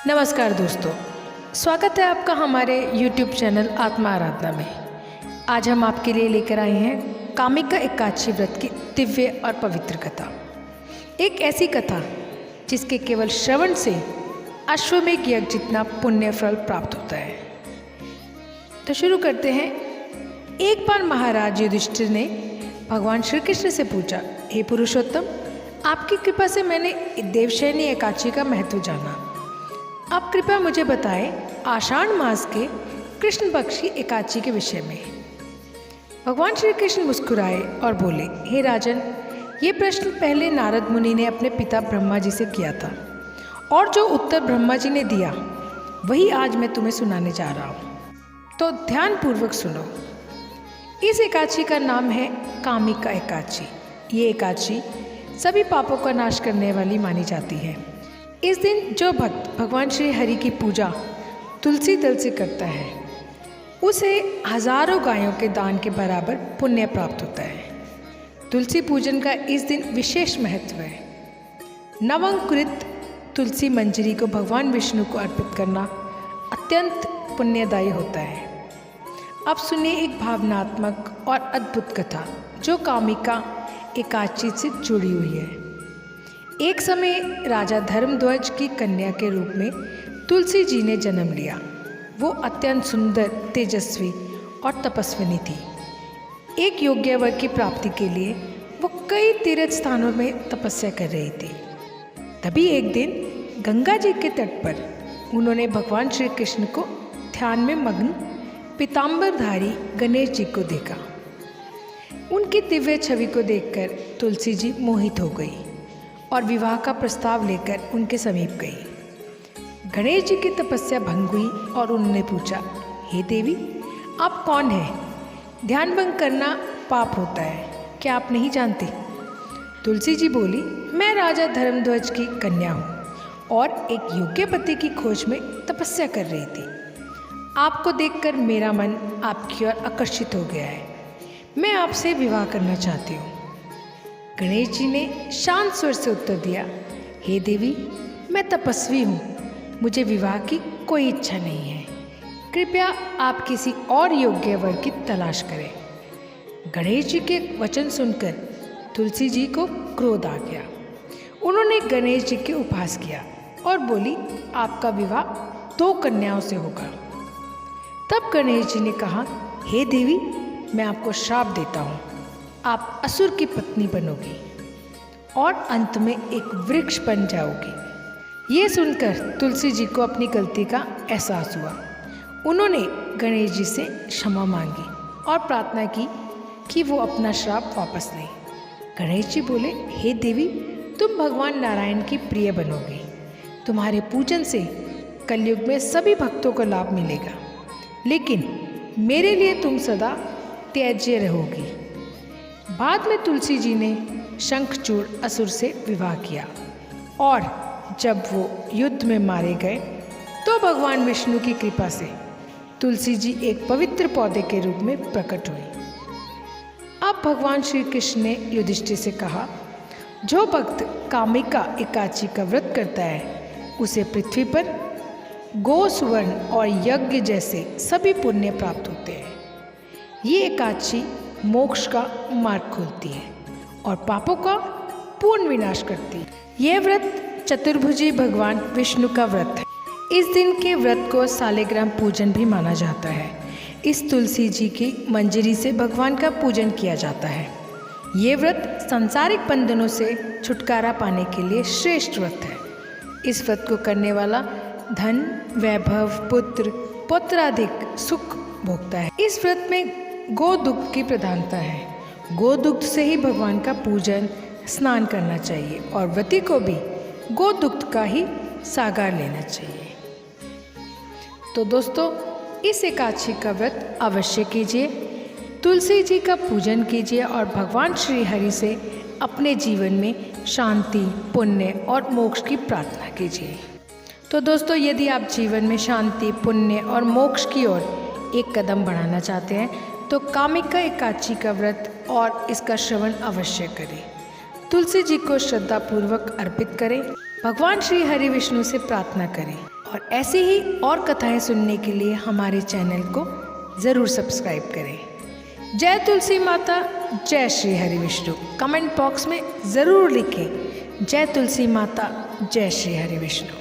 नमस्कार दोस्तों, स्वागत है आपका हमारे YouTube चैनल आत्मा आराधना में। आज हम आपके लिए लेकर आए हैं कामिका एकादशी व्रत की दिव्य और पवित्र कथा। एक ऐसी कथा जिसके केवल श्रवण से अश्वमेध यज्ञ जितना पुण्य फल प्राप्त होता है। तो शुरू करते हैं। एक बार महाराज युधिष्ठिर ने भगवान श्री कृष्ण से पूछा, हे पुरुषोत्तम, आपकी कृपा से मैंने देवशयनी एकादशी का महत्व जाना। आप कृपया मुझे बताएं आषाढ़ मास के कृष्ण पक्ष की एकादशी के विषय में। भगवान श्री कृष्ण मुस्कुराए और बोले, हे राजन, ये प्रश्न पहले नारद मुनि ने अपने पिता ब्रह्मा जी से किया था और जो उत्तर ब्रह्मा जी ने दिया वही आज मैं तुम्हें सुनाने जा रहा हूँ। तो ध्यानपूर्वक सुनो। इस एकादशी का नाम है कामिका एकादशी। ये एकादशी सभी पापों का नाश करने वाली मानी जाती है। इस दिन जो भक्त भगवान श्री हरि की पूजा तुलसी दल से करता है उसे हजारों गायों के दान के बराबर पुण्य प्राप्त होता है। तुलसी पूजन का इस दिन विशेष महत्व है। नवंकुरित तुलसी मंजरी को भगवान विष्णु को अर्पित करना अत्यंत पुण्यदायी होता है। अब सुनिए एक भावनात्मक और अद्भुत कथा जो कामिका एकादशी से जुड़ी हुई है। एक समय राजा धर्मध्वज की कन्या के रूप में तुलसी जी ने जन्म लिया। वो अत्यंत सुंदर, तेजस्वी और तपस्विनी थी। एक योग्य वर की प्राप्ति के लिए वो कई तीर्थ स्थानों में तपस्या कर रही थी। तभी एक दिन गंगा जी के तट पर उन्होंने भगवान श्री कृष्ण को ध्यान में मग्न पीताम्बरधारी गणेश जी को देखा। उनकी दिव्य छवि को देखकर तुलसी जी मोहित हो गई और विवाह का प्रस्ताव लेकर उनके समीप गई। गणेश जी की तपस्या भंग हुई और उन्होंने पूछा, हे देवी, आप कौन हैं? ध्यान भंग करना पाप होता है, क्या आप नहीं जानती? तुलसी जी बोली, मैं राजा धर्मध्वज की कन्या हूँ और एक योग्य पति की खोज में तपस्या कर रही थी। आपको देखकर मेरा मन आपकी ओर आकर्षित हो गया है। मैं आपसे विवाह करना चाहती हूँ। गणेश जी ने शांत स्वर से उत्तर दिया, हे देवी, मैं तपस्वी हूँ, मुझे विवाह की कोई इच्छा नहीं है। कृपया आप किसी और योग्य वर की तलाश करें। गणेश जी के वचन सुनकर तुलसी जी को क्रोध आ गया। उन्होंने गणेश जी के उपहास किया और बोली, आपका विवाह 2 कन्याओं से होगा। तब गणेश जी ने कहा, हे देवी, मैं आपको श्राप देता हूँ, आप असुर की पत्नी बनोगी और अंत में एक वृक्ष बन जाओगी। ये सुनकर तुलसी जी को अपनी गलती का एहसास हुआ। उन्होंने गणेश जी से क्षमा मांगी और प्रार्थना की कि वो अपना श्राप वापस लें। गणेश जी बोले, हे देवी, तुम भगवान नारायण की प्रिय बनोगी। तुम्हारे पूजन से कलयुग में सभी भक्तों को लाभ मिलेगा, लेकिन मेरे लिए तुम सदा त्याज्य रहोगी। बाद में तुलसी जी ने शंखचूड़ असुर से विवाह किया और जब वो युद्ध में मारे गए तो भगवान विष्णु की कृपा से तुलसी जी एक पवित्र पौधे के रूप में प्रकट हुई। अब भगवान श्री कृष्ण ने युधिष्ठिर से कहा, जो भक्त कामिका एकादशी का व्रत करता है उसे पृथ्वी पर गो, सुवर्ण और यज्ञ जैसे सभी पुण्य प्राप्त होते हैं। ये एकादशी मोक्ष का मार्ग खोलती है और पापों का पूर्ण विनाश करती है। यह व्रत चतुर्भुजी भगवान विष्णु का व्रत है। इस दिन के व्रत को सालिग्राम पूजन भी माना जाता है। इस तुलसी जी की मंजरी से भगवान का पूजन किया जाता है। ये व्रत सांसारिक बंधनों से छुटकारा पाने के लिए श्रेष्ठ व्रत है। इस व्रत को करने वाला धन, वैभव, पुत्र, पौत्राधिक सुख भोगता है। इस व्रत में गोदुग्ध की प्रधानता है। गोदुग्ध से ही भगवान का पूजन, स्नान करना चाहिए और व्रती को भी गोदुग्ध का ही सागार लेना चाहिए। तो दोस्तों, इस एकादशी का व्रत अवश्य कीजिए, तुलसी जी का पूजन कीजिए और भगवान श्री हरि से अपने जीवन में शांति, पुण्य और मोक्ष की प्रार्थना कीजिए। तो दोस्तों, यदि आप जीवन में शांति, पुण्य और मोक्ष की ओर एक कदम बढ़ाना चाहते हैं तो कामिका एकादशी का व्रत और इसका श्रवण अवश्य करें। तुलसी जी को श्रद्धापूर्वक अर्पित करें, भगवान श्री हरि विष्णु से प्रार्थना करें और ऐसी ही और कथाएं सुनने के लिए हमारे चैनल को ज़रूर सब्सक्राइब करें। जय तुलसी माता, जय श्री हरि विष्णु। कमेंट बॉक्स में ज़रूर लिखें जय तुलसी माता, जय श्री हरि विष्णु।